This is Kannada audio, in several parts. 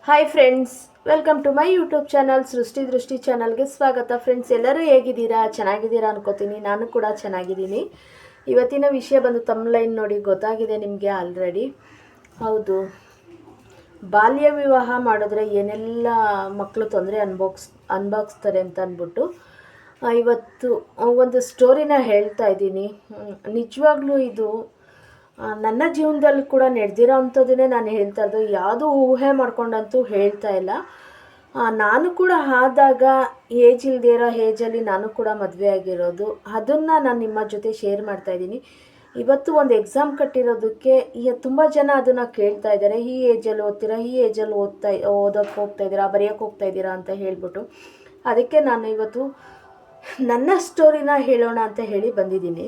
Hi friends, welcome to my YouTube channel Srishti Drishti ಚಾನಲ್ಗೆ ಸ್ವಾಗತ. ಫ್ರೆಂಡ್ಸ್, ಎಲ್ಲರೂ ಹೇಗಿದ್ದೀರಾ? ಚೆನ್ನಾಗಿದ್ದೀರಾ ಅನ್ಕೋತೀನಿ. ನಾನು ಕೂಡ ಚೆನ್ನಾಗಿದ್ದೀನಿ. ಇವತ್ತಿನ ವಿಷಯ ಬಂದು ತಮ್ಲೈನ್ ನೋಡಿ ಗೊತ್ತಾಗಿದೆ ನಿಮಗೆ ಆಲ್ರೆಡಿ. ಹೌದು, ಬಾಲ್ಯ ವಿವಾಹ ಮಾಡಿದ್ರೆ ಏನೆಲ್ಲ ಮಕ್ಕಳು ತೊಂದರೆ ಅನುಭವಿಸ್ತಾರೆ ಅಂತ ಅಂದ್ಬಿಟ್ಟು ಇವತ್ತು ಒಂದು ಸ್ಟೋರಿನ ಹೇಳ್ತಾ ಇದ್ದೀನಿ. ನಿಜವಾಗ್ಲೂ ಇದು ನನ್ನ ಜೀವನದಲ್ಲಿ ಕೂಡ ನಡೆದಿರೋ ಅಂಥದ್ದನ್ನೇ ನಾನು ಹೇಳ್ತಾ ಇದ್ದು, ಯಾವುದೂ ಊಹೆ ಮಾಡ್ಕೊಂಡಂತೂ ಹೇಳ್ತಾ ಇಲ್ಲ. ನಾನು ಕೂಡ ಆದಾಗ ಏಜ್ ಇಲ್ಲದೇ ಇರೋ ಏಜಲ್ಲಿ ನಾನು ಕೂಡ ಮದುವೆ ಆಗಿರೋದು. ಅದನ್ನು ನಾನು ನಿಮ್ಮ ಜೊತೆ ಶೇರ್ ಮಾಡ್ತಾಯಿದ್ದೀನಿ. ಇವತ್ತು ಒಂದು ಎಕ್ಸಾಮ್ ಕಟ್ಟಿರೋದಕ್ಕೆ ತುಂಬ ಜನ ಅದನ್ನು ಕೇಳ್ತಾ ಇದ್ದಾರೆ, ಈ ಏಜಲ್ಲಿ ಓದ್ತೀರಾ, ಈ ಏಜಲ್ಲಿ ಓದೋಕ್ಕೆ ಹೋಗ್ತಾ ಇದ್ದೀರಾ, ಬರೆಯೋಕ್ಕೆ ಹೋಗ್ತಾ ಇದ್ದೀರಾ ಅಂತ ಹೇಳ್ಬಿಟ್ಟು. ಅದಕ್ಕೆ ನಾನು ಇವತ್ತು ನನ್ನ ಸ್ಟೋರಿನ ಹೇಳೋಣ ಅಂತ ಹೇಳಿ ಬಂದಿದ್ದೀನಿ.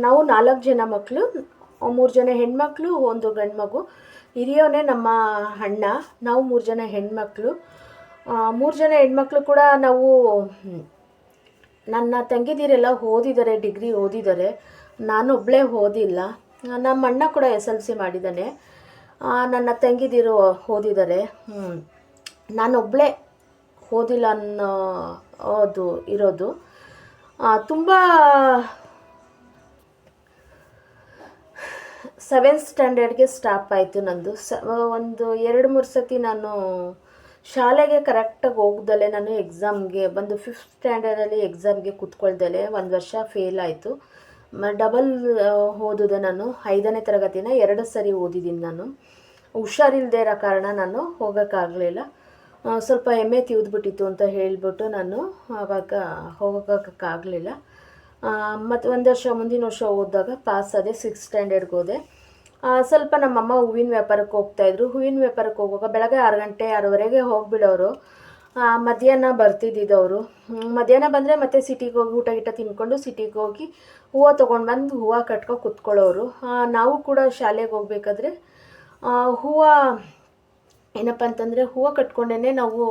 ನಾವು 4 ಜನ ಮಕ್ಕಳು, 3 ಜನ ಹೆಣ್ಮಕ್ಳು, 1 ಗಂಡು ಮಗು. ಹಿರಿಯವನೇ ನಮ್ಮ ಅಣ್ಣ. ನಾವು 3 ಜನ ಹೆಣ್ಮಕ್ಳು. 3 ಜನ ಹೆಣ್ಮಕ್ಳು ಕೂಡ ನಾವು, ನನ್ನ ತಂಗಿದಿರೆಲ್ಲ ಓದಿದ್ದಾರೆ, ಡಿಗ್ರಿ ಓದಿದ್ದಾರೆ. ನಾನೊಬ್ಬಳೇ ಓದಿಲ್ಲ. ನಮ್ಮ ಅಣ್ಣ ಕೂಡ SLC ಮಾಡಿದ್ದಾನೆ. ನನ್ನ ತಂಗಿದಿರು ಓದಿದ್ದಾರೆ. ನಾನೊಬ್ಬಳೇ ಓದಿಲ್ಲ ಅನ್ನೋದು ಇರೋದು. ತುಂಬ 7th ಸ್ಟ್ಯಾಂಡರ್ಡ್ಗೆ ಸ್ಟಾಪ್ ಆಯಿತು ನಂದು. ಒಂದು 2-3 ಸತಿ ನಾನು ಶಾಲೆಗೆ ಕರೆಕ್ಟಾಗಿ ಹೋಗ್ದಲೆ, ನಾನು ಎಕ್ಸಾಮ್ಗೆ ಬಂದು 5th ಸ್ಟ್ಯಾಂಡರ್ಡಲ್ಲಿ ಎಕ್ಸಾಮ್ಗೆ ಕೂತ್ಕೊಳ್ದಲೆ 1 ವರ್ಷ ಫೇಲ್ ಆಯಿತು. ಡಬಲ್ ಓದಿದೆ ನಾನು. 5ನೇ ತರಗತಿನ 2 ಸರಿ ಓದಿದ್ದೀನಿ ನಾನು. ಹುಷಾರಿಲ್ಲದೆ ಇರೋ ಕಾರಣ ನಾನು ಹೋಗೋಕ್ಕಾಗಲಿಲ್ಲ. ಸ್ವಲ್ಪ ಎಮ್ಮೆ ತಿವಿದ್ಬಿಟ್ಟಿತ್ತು ಅಂತ ಹೇಳಿಬಿಟ್ಟು ನಾನು ಆವಾಗ ಹೋಗೋಕ್ಕಾಗಲಿಲ್ಲ. ಮತ್ತು 1 ವರ್ಷ ಮುಂದಿನ ವರ್ಷ ಓದಿದಾಗ ಪಾಸ್ ಆದೆ. 6th ಸ್ಟ್ಯಾಂಡರ್ಡ್ಗೆ ಹೋದೆ. ಸ್ವಲ್ಪ ನಮ್ಮಮ್ಮ ಹೂವಿನ ವ್ಯಾಪಾರಕ್ಕೆ ಹೋಗ್ತಾಯಿದ್ರು. ಹೂವಿನ ವ್ಯಾಪಾರಕ್ಕೆ ಹೋಗುವಾಗ ಬೆಳಗ್ಗೆ 6 ಗಂಟೆ 6:30ಗೆ ಹೋಗಿಬಿಡೋರು. ಮಧ್ಯಾಹ್ನ ಬರ್ತಿದ್ದಿದ್ದವರು. ಮಧ್ಯಾಹ್ನ ಬಂದರೆ ಮತ್ತೆ ಸಿಟಿಗೆ ಹೋಗಿ ಊಟ ಗೀಟ ತಿನ್ಕೊಂಡು ಸಿಟಿಗೆ ಹೋಗಿ ಹೂವು ತೊಗೊಂಡು ಬಂದು ಹೂವು ಕಟ್ಕೊಂಡು ಕುತ್ಕೊಳ್ಳೋರು. ನಾವು ಕೂಡ ಶಾಲೆಗೆ ಹೋಗ್ಬೇಕಾದ್ರೆ ಹೂವು ಏನಪ್ಪ ಅಂತಂದರೆ ಹೂವು ಕಟ್ಕೊಂಡೇ ನಾವು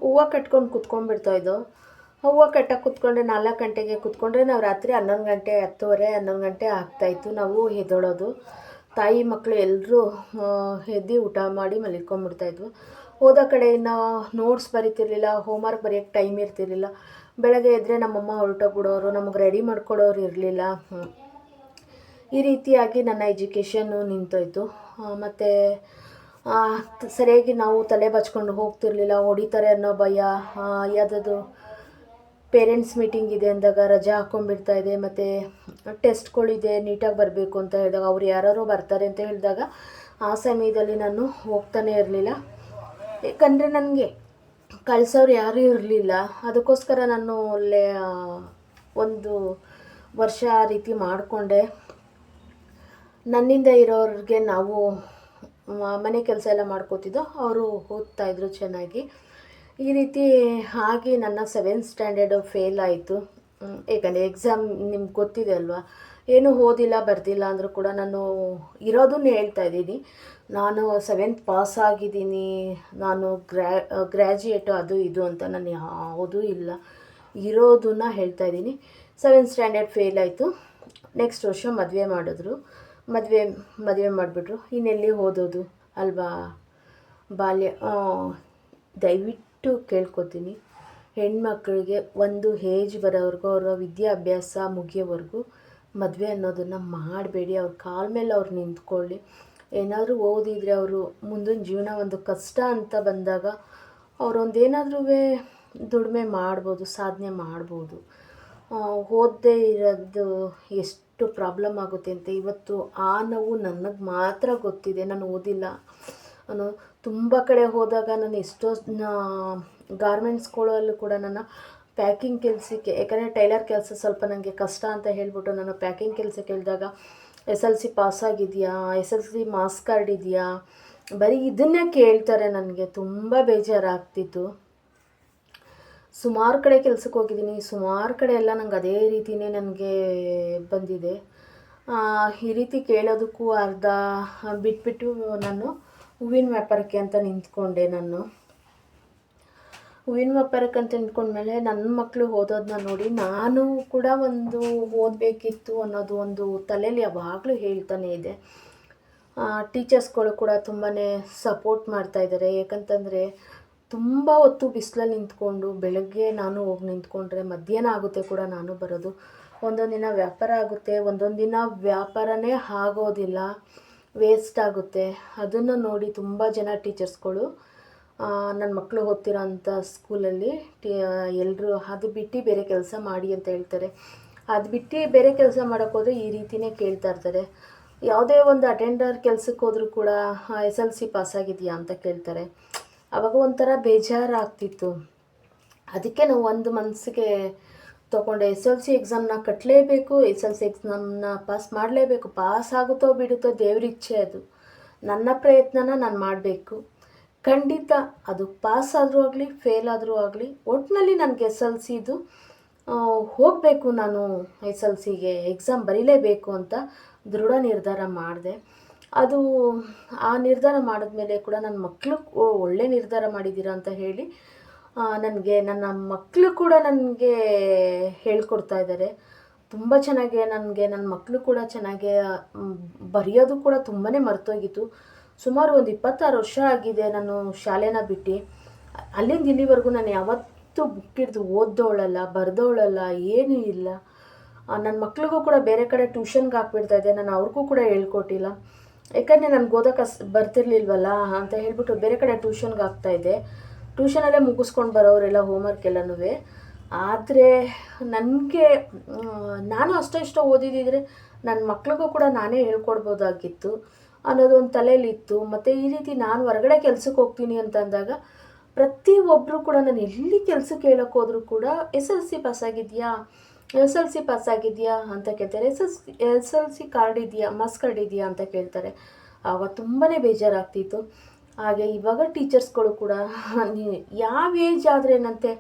ಹೂವು ಕಟ್ಕೊಂಡು ಕುತ್ಕೊಂಡ್ಬಿಡ್ತಾಯಿದ್ದೋ. ಹೂವು ಕಟ್ಟಕ್ಕೆ ಕುತ್ಕೊಂಡ್ರೆ 4 ಗಂಟೆಗೆ ಕುತ್ಕೊಂಡ್ರೆ ನಾವು ರಾತ್ರಿ 11 ಗಂಟೆ 10:30 11 ಗಂಟೆ ಆಗ್ತಾಯಿತ್ತು ನಾವು ಎದ್ದೋಳೋದು. ತಾಯಿ ಮಕ್ಕಳು ಎಲ್ಲರೂ ಎದ್ದು ಊಟ ಮಾಡಿ ಮಲ್ಕೊಂಡ್ಬಿಡ್ತಾಯಿದ್ವು. ಓದೋ ಕಡೆಯಿಂದ ನೋಟ್ಸ್ ಬರೀತಿರ್ಲಿಲ್ಲ, ಹೋಮ್ವರ್ಕ್ ಬರೆಯೋಕ್ಕೆ ಟೈಮ್ ಇರ್ತಿರ್ಲಿಲ್ಲ. ಬೆಳಗ್ಗೆ ಎದ್ದರೆ ನಮ್ಮಮ್ಮ ಹೊರಟೋಗ್ಬಿಡೋರು, ನಮಗೆ ರೆಡಿ ಮಾಡ್ಕೊಡೋರು ಇರಲಿಲ್ಲ. ಈ ರೀತಿಯಾಗಿ ನನ್ನ ಎಜುಕೇಷನ್ನು ನಿಂತೋಯ್ತು. ಮತ್ತು ಸರಿಯಾಗಿ ನಾವು ತಲೆ ಬಚ್ಕೊಂಡು ಹೋಗ್ತಿರ್ಲಿಲ್ಲ, ಹೊಡಿತಾರೆ ಅನ್ನೋ ಭಯ. ಯಾವುದದು ಪೇರೆಂಟ್ಸ್ ಮೀಟಿಂಗ್ ಇದೆ ಅಂದಾಗ ರಜಾ ಹಾಕ್ಕೊಂಡ್ಬಿಡ್ತಾಯಿದೆ. ಮತ್ತು ಟೆಸ್ಟ್ಗಳಿದೆ, ನೀಟಾಗಿ ಬರಬೇಕು ಅಂತ ಹೇಳಿದಾಗ ಅವ್ರು ಯಾರು ಬರ್ತಾರೆ ಅಂತ ಹೇಳಿದಾಗ ಆ ಸಮಯದಲ್ಲಿ ನಾನು ಹೋಗ್ತಾನೆ ಇರಲಿಲ್ಲ. ಯಾಕಂದರೆ ನನಗೆ ಕಳಿಸೋರು ಯಾರೂ ಇರಲಿಲ್ಲ. ಅದಕ್ಕೋಸ್ಕರ ನಾನು ಅಲ್ಲೇ 1 ವರ್ಷ ಆ ರೀತಿ ಮಾಡಿಕೊಂಡೆ. ನನ್ನಿಂದ ಇರೋರಿಗೆ ನಾವು ಮನೆ ಕೆಲಸ ಎಲ್ಲ ಮಾಡ್ಕೋತಿದ್ದೋ, ಅವರು ಓದ್ತಾಯಿದ್ರು ಚೆನ್ನಾಗಿ. ಈ ರೀತಿ ಆಗಿ ನನ್ನ 7th ಸ್ಟ್ಯಾಂಡರ್ಡು ಫೇಲ್ ಆಯಿತು. ಏಕೆಂದರೆ ಎಕ್ಸಾಮ್ ನಿಮ್ಗೆ ಗೊತ್ತಿದೆ ಅಲ್ವಾ, ಏನೂ ಓದಿಲ್ಲ ಬರೆದಿಲ್ಲ ಅಂದರೂ ಕೂಡ ನಾನು ಇರೋದನ್ನು ಹೇಳ್ತಾಯಿದ್ದೀನಿ. ನಾನು 7th ಪಾಸ್ ಆಗಿದ್ದೀನಿ, ನಾನು ಗ್ರ್ಯಾಜುಯೇಟು ಅದು ಇದು ಅಂತ ನಾನು ಯಾವುದೂ ಇಲ್ಲ, ಇರೋದನ್ನು ಹೇಳ್ತಾಯಿದ್ದೀನಿ. 7th ಸ್ಟ್ಯಾಂಡರ್ಡ್ ಫೇಲ್ ಆಯಿತು. ನೆಕ್ಸ್ಟ್ ವರ್ಷ ಮದುವೆ ಮಾಡಿದ್ರು. ಮದುವೆ ಮಾಡಿಬಿಟ್ರು. ಇನ್ನೆಲ್ಲಿ ಓದೋದು ಅಲ್ವಾ? ದಯವಿಟ್ಟು ಕೇಳ್ಕೊತೀನಿ, ಹೆಣ್ಮಕ್ಳಿಗೆ ಒಂದು ಏಜ್ ಬರೋವರೆಗೂ, ಅವರ ವಿದ್ಯಾಭ್ಯಾಸ ಮುಗಿಯೋವರೆಗೂ ಮದುವೆ ಅನ್ನೋದನ್ನು ಮಾಡಬೇಡಿ. ಅವ್ರ ಕಾಲ ಮೇಲೆ ಅವ್ರು ನಿಂತ್ಕೊಳ್ಳಿ. ಏನಾದರೂ ಓದಿದರೆ ಅವರು ಮುಂದಿನ ಜೀವನ ಒಂದು ಕಷ್ಟ ಅಂತ ಬಂದಾಗ ಅವರೊಂದೇನಾದ್ರೂ ದುಡಿಮೆ ಮಾಡ್ಬೋದು, ಸಾಧನೆ ಮಾಡ್ಬೋದು. ಓದದೇ ಇರೋದು ಎಷ್ಟು ಪ್ರಾಬ್ಲಮ್ ಆಗುತ್ತೆ ಅಂತ ಇವತ್ತು ಆ ನೋವು ನನಗೆ ಮಾತ್ರ ಗೊತ್ತಿದೆ. ನಾನು ಓದಿಲ್ಲ. ನಾನು ತುಂಬ ಕಡೆ ಹೋದಾಗ ನಾನು ಎಷ್ಟೋ ಗಾರ್ಮೆಂಟ್ಸ್ಗಳಲ್ಲೂ ಕೂಡ ನನ್ನ ಪ್ಯಾಕಿಂಗ್ ಕೆಲಸಕ್ಕೆ, ಯಾಕಂದರೆ ಟೈಲರ್ ಕೆಲಸ ಸ್ವಲ್ಪ ನನಗೆ ಕಷ್ಟ ಅಂತ ಹೇಳ್ಬಿಟ್ಟು ನಾನು ಪ್ಯಾಕಿಂಗ್ ಕೆಲಸಕ್ಕೆ ಹೇಳಿದಾಗ SLC ಪಾಸಾಗಿದೆಯಾ, SLC ಮಾರ್ಕ್ಸ್ ಕಾರ್ಡ್ ಇದೆಯಾ, ಬರೀ ಇದನ್ನೇ ಕೇಳ್ತಾರೆ. ನನಗೆ ತುಂಬ ಬೇಜಾರಾಗ್ತಿತ್ತು. ಸುಮಾರು ಕಡೆ ಕೆಲಸಕ್ಕೆ ಹೋಗಿದ್ದೀನಿ. ಸುಮಾರು ಕಡೆ ಎಲ್ಲ ನಂಗೆ ಅದೇ ರೀತಿಯೇ ನನಗೆ ಬಂದಿದೆ. ಈ ರೀತಿ ಕೇಳೋದಕ್ಕೂ ಅರ್ಧ ಬಿಟ್ಬಿಟ್ಟು ನಾನು ಹೂವಿನ ವ್ಯಾಪಾರಕ್ಕೆ ಅಂತ ನಿಂತ್ಕೊಂಡೆ. ನಾನು ಹೂವಿನ ವ್ಯಾಪಾರಕ್ಕಂತ ಅಂದ್ಕೊಂಡ್ಮೇಲೆ ನನ್ನ ಮಕ್ಕಳು ಓದೋದನ್ನ ನೋಡಿ ನಾನು ಕೂಡ ಒಂದು ಓದಬೇಕಿತ್ತು ಅನ್ನೋದು ಒಂದು ತಲೆಯಲ್ಲಿ ಯಾವಾಗಲೂ ಹೇಳ್ತಾನೆ ಇದೆ. ಟೀಚರ್ಸ್ಗಳು ಕೂಡ ತುಂಬಾ ಸಪೋರ್ಟ್ ಮಾಡ್ತಾಯಿದ್ದಾರೆ. ಯಾಕಂತಂದರೆ ತುಂಬ ಹೊತ್ತು ಬಿಸಿಲಲ್ಲಿ ನಿಂತ್ಕೊಂಡು ಬೆಳಗ್ಗೆ ನಾನು ಹೋಗಿ ನಿಂತ್ಕೊಂಡ್ರೆ ಮಧ್ಯಾಹ್ನ ಆಗುತ್ತೆ ಕೂಡ ನಾನು ಬರೋದು. ಒಂದೊಂದು ದಿನ ವ್ಯಾಪಾರ ಆಗುತ್ತೆ, ಒಂದೊಂದು ದಿನ ವ್ಯಾಪಾರನೇ ಆಗೋದಿಲ್ಲ, ವೇಸ್ಟ್ ಆಗುತ್ತೆ. ಅದನ್ನು ನೋಡಿ ತುಂಬ ಜನ ಟೀಚರ್ಸ್ಗಳು ನನ್ನ ಮಕ್ಕಳು ಓದ್ತಿರೋ ಅಂಥ ಸ್ಕೂಲಲ್ಲಿ ಎಲ್ಲರೂ ಅದು ಬಿಟ್ಟು ಬೇರೆ ಕೆಲಸ ಮಾಡಿ ಅಂತ ಹೇಳ್ತಾರೆ. ಅದು ಬಿಟ್ಟು ಬೇರೆ ಕೆಲಸ ಮಾಡೋಕ್ಕೋದ್ರೆ ಈ ರೀತಿಯೇ ಕೇಳ್ತಾ ಇರ್ತಾರೆ. ಯಾವುದೇ ಒಂದು ಅಟೆಂಡರ್ ಕೆಲಸಕ್ಕೆ ಹೋದರೂ ಕೂಡ SLC ಪಾಸಾಗಿದೆಯಾ ಅಂತ ಕೇಳ್ತಾರೆ. ಆವಾಗ ಒಂಥರ ಬೇಜಾರಾಗ್ತಿತ್ತು. ಅದಕ್ಕೆ ನಾವು ಒಂದು ಮನಸ್ಸಿಗೆ ತೊಗೊಂಡೆ, SLC ಎಕ್ಸಾಮ್ನ ಕಟ್ಟಲೇಬೇಕು, SLC ಎಕ್ಸಾಮ್ನ ಪಾಸ್ ಮಾಡಲೇಬೇಕು. ಪಾಸ್ ಆಗುತ್ತೋ ಬಿಡುತ್ತೋ ದೇವ್ರಿಚ್ಛೆ, ಅದು ನನ್ನ ಪ್ರಯತ್ನನ ನಾನು ಮಾಡಬೇಕು. ಖಂಡಿತ ಅದು ಪಾಸ್ ಆದರೂ ಆಗಲಿ ಫೇಲ್ ಆದರೂ ಆಗಲಿ ಒಟ್ಟಿನಲ್ಲಿ ನನಗೆ SLCದು ಹೋಗಬೇಕು, ನಾನು SLCಗೆ ಎಕ್ಸಾಮ್ ಬರೀಲೇಬೇಕು ಅಂತ ದೃಢ ನಿರ್ಧಾರ ಮಾಡಿದೆ. ಅದು ಆ ನಿರ್ಧಾರ ಮಾಡಿದ್ಮೇಲೆ ಕೂಡ ನನ್ನ ಮಕ್ಕಳು ಒಳ್ಳೆ ನಿರ್ಧಾರ ಮಾಡಿದ್ದೀರಾ ಅಂತ ಹೇಳಿ ನನಗೆ ನನ್ನ ಮಕ್ಕಳು ಕೂಡ ನನಗೆ ಹೇಳ್ಕೊಡ್ತಾ ಇದ್ದಾರೆ. ತುಂಬ ಚೆನ್ನಾಗಿ ನನ್ನ ಮಕ್ಕಳು ಕೂಡ ಚೆನ್ನಾಗಿ ಬರೆಯೋದು ಕೂಡ ತುಂಬಾ ಮರ್ತೋಗಿತ್ತು. ಸುಮಾರು ಒಂದು 26 ವರ್ಷ ಆಗಿದೆ ನಾನು ಶಾಲೆನ ಬಿಟ್ಟು. ಅಲ್ಲಿಂದ ಇಲ್ಲಿವರೆಗೂ ನಾನು ಯಾವತ್ತೂ ಬುಕ್ ಹಿಡ್ದು ಓದ್ದೋಳಲ್ಲ, ಬರೆದೋಳಲ್ಲ, ಏನೂ ಇಲ್ಲ. ನನ್ನ ಮಕ್ಳಿಗೂ ಕೂಡ ಬೇರೆ ಕಡೆ ಟ್ಯೂಷನ್ಗೆ ಹಾಕ್ಬಿಡ್ತಾಯಿದ್ದೆ, ನಾನು ಅವ್ರಿಗೂ ಕೂಡ ಹೇಳ್ಕೊಟ್ಟಿಲ್ಲ. ಯಾಕಂದರೆ ನನಗೆ ಓದೋಕೆ ಬರ್ತಿರ್ಲಿಲ್ವಲ್ಲ ಅಂತ ಹೇಳ್ಬಿಟ್ಟು ಬೇರೆ ಕಡೆ ಟ್ಯೂಷನ್ಗೆ ಹಾಕ್ತಾಯಿದ್ದೆ. ಟ್ಯೂಷನಲ್ಲೇ ಮುಗಿಸ್ಕೊಂಡು ಬರೋರೆಲ್ಲ ಹೋಮ್ವರ್ಕ್ ಎಲ್ಲನೂ. ಆದರೆ ನನಗೆ ನಾನು ಅಷ್ಟೋ ಓದಿದ್ದಿದ್ರೆ ನನ್ನ ಮಕ್ಳಿಗೂ ಕೂಡ ನಾನೇ ಹೇಳ್ಕೊಡ್ಬೋದಾಗಿತ್ತು ಅನ್ನೋದು ಒಂದು ತಲೆಯಲ್ಲಿತ್ತು. ಮತ್ತು ಈ ರೀತಿ ನಾನು ಹೊರಗಡೆ ಕೆಲ್ಸಕ್ಕೆ ಹೋಗ್ತೀನಿ ಅಂತ ಅಂದಾಗ ಪ್ರತಿಯೊಬ್ಬರು ಕೂಡ ನಾನು ಎಲ್ಲಿ ಕೆಲಸಕ್ಕೆ ಹೇಳೋಕ್ಕೆ ಹೋದರೂ ಕೂಡ SLC ಪಾಸಾಗಿದೆಯಾ, SLC ಪಾಸಾಗಿದೆಯಾ ಅಂತ ಕೇಳ್ತಾರೆ. SLC ಕಾರ್ಡ್ ಇದೆಯಾ, ಮಾಸ್ ಕಾರ್ಡ್ ಇದೆಯಾ ಅಂತ ಕೇಳ್ತಾರೆ. ಆವಾಗ ತುಂಬಾ ಬೇಜಾರಾಗ್ತಿತ್ತು. ಹಾಗೆ ಇವಾಗ ಟೀಚರ್ಸ್ಗಳು ಕೂಡ ಯಾವ ಏಜ್ ಆದರೆ ಏನಂತೆ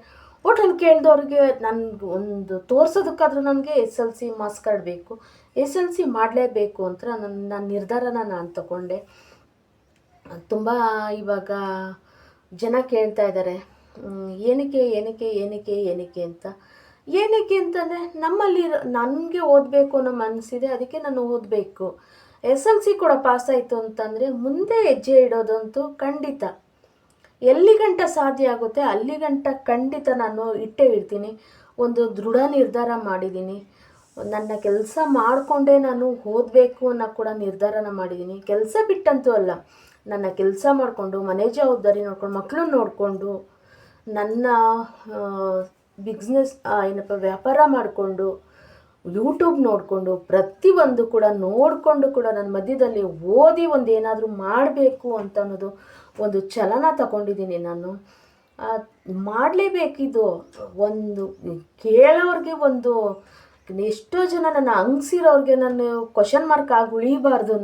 ಒಟ್ಟಲ್ಲಿ ಕೇಳಿದವ್ರಿಗೆ ನನಗೆ ಒಂದು ತೋರಿಸೋದಕ್ಕಾದ್ರೂ ನನಗೆ SLC ಮಾಸ್ ಕಾರ್ಡ್ ಬೇಕು, SLC ಮಾಡಲೇಬೇಕು ಅಂತ ನನ್ನ ನಿರ್ಧಾರನ ನಾನು ತಗೊಂಡೆ. ತುಂಬ ಇವಾಗ ಜನ ಕೇಳ್ತಾ ಇದ್ದಾರೆ ಏನಕ್ಕೆ ಅಂತ. ಏನಕ್ಕೆ ಅಂತಂದರೆ ನಮ್ಮಲ್ಲಿ ನನಗೆ ಓದಬೇಕು ಅನ್ನೋ ಮನಸ್ಸಿದೆ, ಅದಕ್ಕೆ ನಾನು ಓದಬೇಕು. SLC ಕೂಡ ಪಾಸಾಯಿತು ಅಂತಂದರೆ ಮುಂದೆ ಹೆಜ್ಜೆ ಇಡೋದಂತೂ ಖಂಡಿತ ಎಲ್ಲಿ ಗಂಟ ಸಾಧ್ಯ ಆಗುತ್ತೆ ಅಲ್ಲಿ ಗಂಟ ಖಂಡಿತ ನಾನು ಇಟ್ಟೇ ಇರ್ತೀನಿ. ಒಂದು ದೃಢ ನಿರ್ಧಾರ ಮಾಡಿದ್ದೀನಿ. ನನ್ನ ಕೆಲಸ ಮಾಡಿಕೊಂಡೇ ನಾನು ಓದಬೇಕು ಅನ್ನೋ ಕೂಡ ನಿರ್ಧಾರನ ಮಾಡಿದ್ದೀನಿ. ಕೆಲಸ ಬಿಟ್ಟಂತೂ ಅಲ್ಲ, ನನ್ನ ಕೆಲಸ ಮಾಡಿಕೊಂಡು ಮನೆ ಜವಾಬ್ದಾರಿ ನೋಡ್ಕೊಂಡು ಮಕ್ಕಳನ್ನ ನೋಡಿಕೊಂಡು ನನ್ನ ಬಿಸ್ನೆಸ್ ವ್ಯಾಪಾರ ಮಾಡಿಕೊಂಡು ಯೂಟ್ಯೂಬ್ ನೋಡಿಕೊಂಡು ಪ್ರತಿಯೊಂದು ಕೂಡ ನೋಡಿಕೊಂಡು ಕೂಡ ನನ್ನ ಮಧ್ಯದಲ್ಲಿ ಓದಿ ಒಂದು ಏನಾದರೂ ಮಾಡಬೇಕು ಅಂತ ಅನ್ನೋದು ಒಂದು ಛಲನ ತಗೊಂಡಿದ್ದೀನಿ. ನಾನು ಮಾಡಲೇಬೇಕಿದು. ಒಂದು ಕೇಳೋರಿಗೆ ಒಂದು ಎಷ್ಟೋ ಜನ ನನ್ನ ಅಂಗಿಸಿರೋರಿಗೆ ನಾನು ಕ್ವಶನ್ ಮಾರ್ಕ್ ಆಗಿ ಉಳಿಬಾರ್ದು.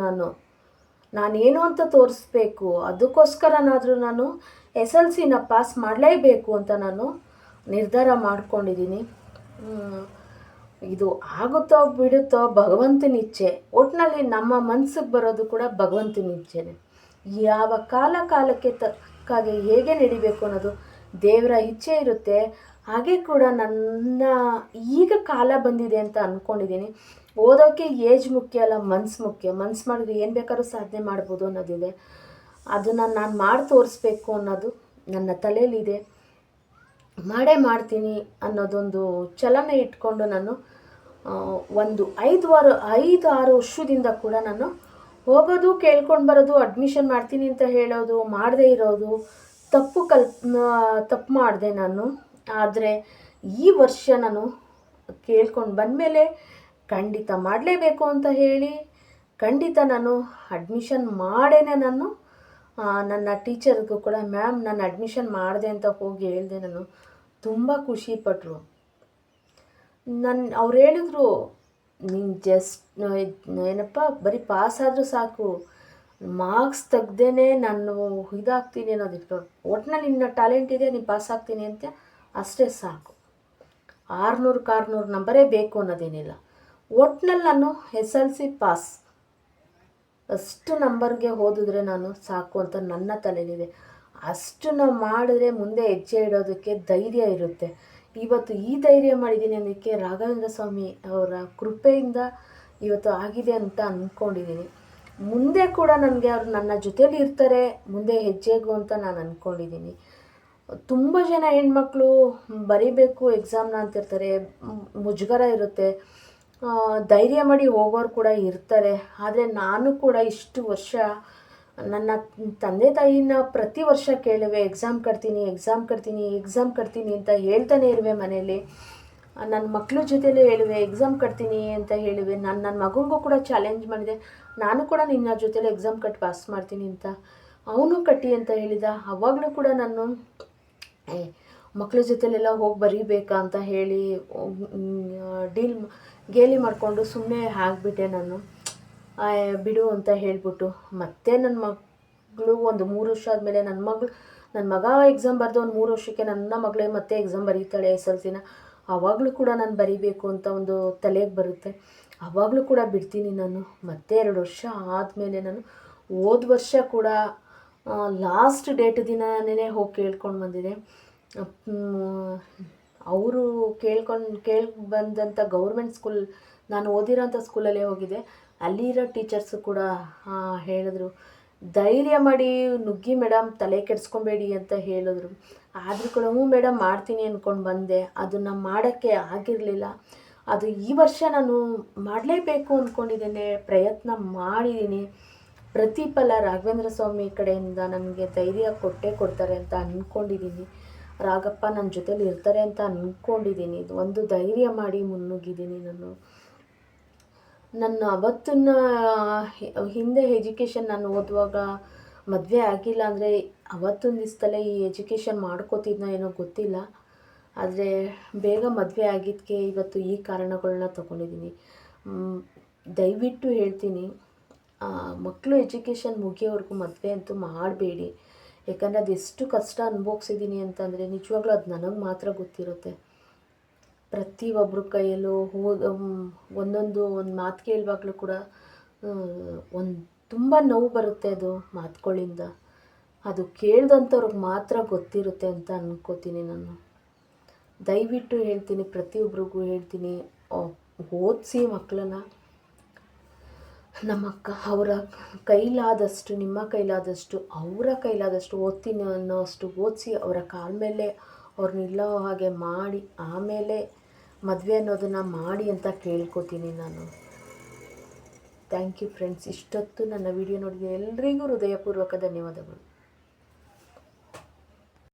ನಾನೇನು ಅಂತ ತೋರಿಸ್ಬೇಕು. ಅದಕ್ಕೋಸ್ಕರನಾದರೂ ನಾನು SLCನ ಪಾಸ್ ಮಾಡಲೇಬೇಕು ಅಂತ ನಾನು ನಿರ್ಧಾರ ಮಾಡ್ಕೊಂಡಿದ್ದೀನಿ. ಇದು ಆಗುತ್ತೋ ಬಿಡುತ್ತೋ ಭಗವಂತನ ಇಚ್ಛೆ. ಒಟ್ಟಿನಲ್ಲಿ ನಮ್ಮ ಮನಸ್ಸಿಗೆ ಬರೋದು ಕೂಡ ಭಗವಂತನ ಇಚ್ಛೆನೆ. ಯಾವ ಕಾಲಕ್ಕೆ ತಕ್ಕಾಗೆ ಹೇಗೆ ನಡಿಬೇಕು ಅನ್ನೋದು ದೇವರ ಇಚ್ಛೆ ಇರುತ್ತೆ. ಹಾಗೆ ಕೂಡ ನನ್ನ ಈಗ ಕಾಲ ಬಂದಿದೆ ಅಂತ ಅಂದ್ಕೊಂಡಿದ್ದೀನಿ. ಓದೋಕ್ಕೆ ಏಜ್ ಮುಖ್ಯ ಅಲ್ಲ, ಮನ್ಸು ಮುಖ್ಯ. ಮನ್ಸು ಮಾಡಿದ್ರೆ ಏನು ಬೇಕಾದ್ರೂ ಸಾಧನೆ ಮಾಡ್ಬೋದು ಅನ್ನೋದಿದೆ. ಅದನ್ನು ನಾನು ಮಾಡಿ ತೋರಿಸ್ಬೇಕು ಅನ್ನೋದು ನನ್ನ ತಲೆಯಲ್ಲಿದೆ. ಮಾಡ್ತೀನಿ ಅನ್ನೋದೊಂದು ಚಲನೆ ಇಟ್ಕೊಂಡು ನಾನು ಒಂದು 5-6 ವರ್ಷದಿಂದ ಕೂಡ ನಾನು ಹೋಗೋದು, ಕೇಳ್ಕೊಂಡು ಬರೋದು, ಅಡ್ಮಿಷನ್ ಮಾಡ್ತೀನಿ ಅಂತ ಹೇಳೋದು, ಮಾಡದೇ ಇರೋದು, ತಪ್ಪು ಮಾಡಿದೆ ನಾನು. ಆದರೆ ಈ ವರ್ಷ ನಾನು ಕೇಳ್ಕೊಂಡು ಬಂದಮೇಲೆ ಖಂಡಿತ ಮಾಡಲೇಬೇಕು ಅಂತ ಹೇಳಿ ಖಂಡಿತ ನಾನು ಅಡ್ಮಿಷನ್ ಮಾಡೇನೆ. ನಾನು ನನ್ನ ಟೀಚರ್ಗೂ ಕೂಡ ಮ್ಯಾಮ್ ನಾನು ಅಡ್ಮಿಷನ್ ಮಾಡಿದೆ ಅಂತ ಹೋಗಿ ಹೇಳಿದೆ. ನಾನು ತುಂಬ ಖುಷಿಪಟ್ಟರು. ಅವ್ರು ಹೇಳಿದ್ರು ನೀನು ಏನಪ್ಪ ಬರೀ ಪಾಸ್ ಆದರೂ ಸಾಕು, ಮಾರ್ಕ್ಸ್ ತೆಗ್ದೇ ನಾನು ಇದಾಗ್ತೀನಿ ಅನ್ನೋದಿತ್ತು. ಒಟ್ಟಿನಲ್ಲಿ ನಿನ್ನ ಟ್ಯಾಲೆಂಟ್ ಇದೆ, ನೀನು ಪಾಸ್ ಆಗ್ತೀನಿ ಅಂತ ಅಷ್ಟೇ ಸಾಕು. 600 ನಂಬರೇ ಬೇಕು ಅನ್ನೋದೇನಿಲ್ಲ. ಒಟ್ಟಿನಲ್ಲಿ ನಾನು SLC ಪಾಸ್ ಅಷ್ಟು ನಂಬರ್ಗೆ ಓದಿದ್ರೆ ನಾನು ಸಾಕು ಅಂತ ನನ್ನ ತಲೆಯಲ್ಲಿದೆ. ಅಷ್ಟು ನಾವು ಮಾಡಿದ್ರೆ ಮುಂದೆ ಹೆಜ್ಜೆ ಇಡೋದಕ್ಕೆ ಧೈರ್ಯ ಇರುತ್ತೆ. ಇವತ್ತು ಈ ಧೈರ್ಯ ಮಾಡಿದ್ದೀನಿ ಅನ್ನೋದಕ್ಕೆ ರಾಘವೇಂದ್ರ ಸ್ವಾಮಿ ಅವರ ಕೃಪೆಯಿಂದ ಇವತ್ತು ಆಗಿದೆ ಅಂತ ಅಂದ್ಕೊಂಡಿದ್ದೀನಿ. ಮುಂದೆ ಕೂಡ ನನಗೆ ಅವ್ರು ನನ್ನ ಜೊತೇಲಿ ಇರ್ತಾರೆ ಮುಂದೆ ಹೆಜ್ಜೆಗೂ ಅಂತ ನಾನು ಅಂದ್ಕೊಂಡಿದ್ದೀನಿ. ತುಂಬ ಜನ ಹೆಣ್ಮಕ್ಳು ಬರೀಬೇಕು ಎಕ್ಸಾಮ್ನ ಅಂತಿರ್ತಾರೆ, ಮುಜುಗರ ಇರುತ್ತೆ, ಧೈರ್ಯ ಮಾಡಿ ಹೋಗೋರು ಕೂಡ ಇರ್ತಾರೆ. ಆದರೆ ನಾನು ಕೂಡ ಇಷ್ಟು ವರ್ಷ ನನ್ನ ತಂದೆ ತಾಯಿನ ಪ್ರತಿ ವರ್ಷ ಕೇಳುವೆ, ಎಕ್ಸಾಮ್ ಕಟ್ತೀನಿ ಅಂತ ಹೇಳ್ತಾನೆ ಇರುವೆ ಮನೇಲಿ. ನನ್ನ ಮಕ್ಕಳ ಜೊತೆಲೂ ಹೇಳುವೆ ಎಕ್ಸಾಮ್ ಕಟ್ತೀನಿ ಅಂತ ಹೇಳುವೆ. ನಾನು ನನ್ನ ಮಗನಿಗೂ ಕೂಡ ಚಾಲೆಂಜ್ ಮಾಡಿದೆ, ನಾನು ಕೂಡ ನಿನ್ನ ಜೊತೆಲಿ ಎಕ್ಸಾಮ್ ಕಟ್ಟಿ ಪಾಸ್ ಮಾಡ್ತೀನಿ ಅಂತ. ಅವನು ಕಟ್ಟಿ ಅಂತ ಹೇಳಿದ. ಅವಾಗಲೂ ಕೂಡ ನಾನು ಮಕ್ಕಳ ಜೊತೆಲೆಲ್ಲ ಹೋಗಿ ಬರೀಬೇಕಾ ಅಂತ ಹೇಳಿ ಗೇಲಿ ಮಾಡಿಕೊಂಡು ಸುಮ್ಮನೆ ಆಗಿಬಿಟ್ಟೆ ನಾನು. ಬಿಡು ಅಂತ ಹೇಳಿಬಿಟ್ಟು ಮತ್ತೆ ನನ್ನ ಮಗಳು ಒಂದು 3 ವರ್ಷ ಆದಮೇಲೆ ನನ್ನ ಮಗ ಎಕ್ಸಾಮ್ ಬರೆದು ಒಂದು 3 ವರ್ಷಕ್ಕೆ ನನ್ನ ಮಗಳೇ ಮತ್ತೆ ಎಕ್ಸಾಮ್ ಬರೀತಾಳೆ SLCನ. ಆವಾಗಲೂ ಕೂಡ ನಾನು ಬರೀಬೇಕು ಅಂತ ಒಂದು ತಲೆಗೆ ಬರುತ್ತೆ. ಆವಾಗಲೂ ಕೂಡ ಬಿಡ್ತೀನಿ ನಾನು. ಮತ್ತೆ 2 ವರ್ಷ ಆದಮೇಲೆ ನಾನು ಹೋದ ವರ್ಷ ಕೂಡ ಲಾಸ್ಟ್ ಡೇಟ್ ದಿನನೇ ಹೋಗಿ ಕೇಳ್ಕೊಂಡು ಬಂದಿದೆ. ಅವರು ಕೇಳಿ ಬಂದಂಥ ಗೌರ್ಮೆಂಟ್ ಸ್ಕೂಲ್, ನಾನು ಓದಿರೋಂಥ ಸ್ಕೂಲಲ್ಲೇ ಹೋಗಿದ್ದೆ. ಅಲ್ಲಿರೋ ಟೀಚರ್ಸು ಕೂಡ ಹೇಳಿದ್ರು, ಧೈರ್ಯ ಮಾಡಿ ನುಗ್ಗಿ ಮೇಡಮ್, ತಲೆ ಕೆಡಿಸ್ಕೊಬೇಡಿ ಅಂತ ಹೇಳಿದ್ರು. ಆದರೂ ಕೂಡ ಹ್ಞೂ ಮೇಡಮ್ ಮಾಡ್ತೀನಿ ಅಂದ್ಕೊಂಡು ಬಂದೆ. ಅದನ್ನು ಮಾಡೋಕ್ಕೆ ಆಗಿರಲಿಲ್ಲ. ಅದು ಈ ವರ್ಷ ನಾನು ಮಾಡಲೇಬೇಕು ಅಂದ್ಕೊಂಡಿದ್ದೇನೆ, ಪ್ರಯತ್ನ ಮಾಡಿದ್ದೀನಿ. ಪ್ರತಿಫಲ ರಾಘವೇಂದ್ರ ಸ್ವಾಮಿ ಕಡೆಯಿಂದ ನನಗೆ ಧೈರ್ಯ ಕೊಡ್ತಾರೆ ಅಂತ ಅಂದ್ಕೊಂಡಿದ್ದೀನಿ. ರಾಘಪ್ಪ ನನ್ನ ಜೊತೇಲಿ ಇರ್ತಾರೆ ಅಂತ ಅಂದ್ಕೊಂಡಿದ್ದೀನಿ. ಒಂದು ಧೈರ್ಯ ಮಾಡಿ ಮುನ್ನುಗ್ಗಿದ್ದೀನಿ ನಾನು. ನನ್ನ ಅವತ್ತಿನ ಹಿಂದೆ ಎಜುಕೇಷನ್ ನಾನು ಓದುವಾಗ ಮದುವೆ ಆಗಿಲ್ಲ ಅಂದರೆ ಅವತ್ತೊಂದು ದಿವಸದಲ್ಲೇ ಈ ಎಜುಕೇಷನ್ ಮಾಡ್ಕೋತಿದ್ನೋ ಏನೋ ಗೊತ್ತಿಲ್ಲ. ಆದರೆ ಬೇಗ ಮದುವೆ ಆಗಿದ್ದಕ್ಕೆ ಇವತ್ತು ಈ ಕಾರಣಗಳನ್ನ ತೊಗೊಂಡಿದ್ದೀನಿ. ದಯವಿಟ್ಟು ಹೇಳ್ತೀನಿ, ಮಕ್ಕಳು ಎಜುಕೇಷನ್ ಮುಗಿಯೋವರೆಗೂ ಮದುವೆ ಅಂತೂ ಮಾಡಬೇಡಿ. ಯಾಕಂದರೆ ಅದೆಷ್ಟು ಕಷ್ಟ ಅನುಭವಿಸಿದ್ದೀನಿ ಅಂತಂದರೆ ನಿಜವಾಗ್ಲೂ ಅದು ನನಗೆ ಮಾತ್ರ ಗೊತ್ತಿರುತ್ತೆ. ಪ್ರತಿಯೊಬ್ಬರ ಕೈಯಲ್ಲೂ ಒಂದು ಮಾತು ಕೇಳುವಾಗಲೂ ಕೂಡ ತುಂಬ ನೋವು ಬರುತ್ತೆ. ಅದು ಮಾತುಗಳಿಂದ ಅದು ಕೇಳಿದಂಥವ್ರಿಗೆ ಮಾತ್ರ ಗೊತ್ತಿರುತ್ತೆ ಅಂತ ಅಂದ್ಕೋತೀನಿ ನಾನು. ದಯವಿಟ್ಟು ಹೇಳ್ತೀನಿ, ಪ್ರತಿಯೊಬ್ಬರಿಗೂ ಹೇಳ್ತೀನಿ, ಓದಿಸಿ ಮಕ್ಕಳನ್ನ. ಅವರ ಕೈಲಾದಷ್ಟು, ನಿಮ್ಮ ಕೈಲಾದಷ್ಟು, ಅವರ ಕೈಲಾದಷ್ಟು ಓದ್ತೀನಿ ಅನ್ನೋಷ್ಟು ಓದಿಸಿ ಅವರ ಕಾಲ ಮೇಲೆ ಅವ್ರು ನಿಲ್ಲೋ ಹಾಗೆ ಮಾಡಿ ಆಮೇಲೆ ಮದುವೆ ಅನ್ನೋದನ್ನು ಮಾಡಿ ಅಂತ ಕೇಳ್ಕೊತೀನಿ ನಾನು. Thank you friends. ಇಷ್ಟೊತ್ತು ನನ್ನ ವಿಡಿಯೋ ನೋಡಿದ ಎಲ್ರಿಗೂ ಹೃದಯಪೂರ್ವಕ ಧನ್ಯವಾದಗಳು.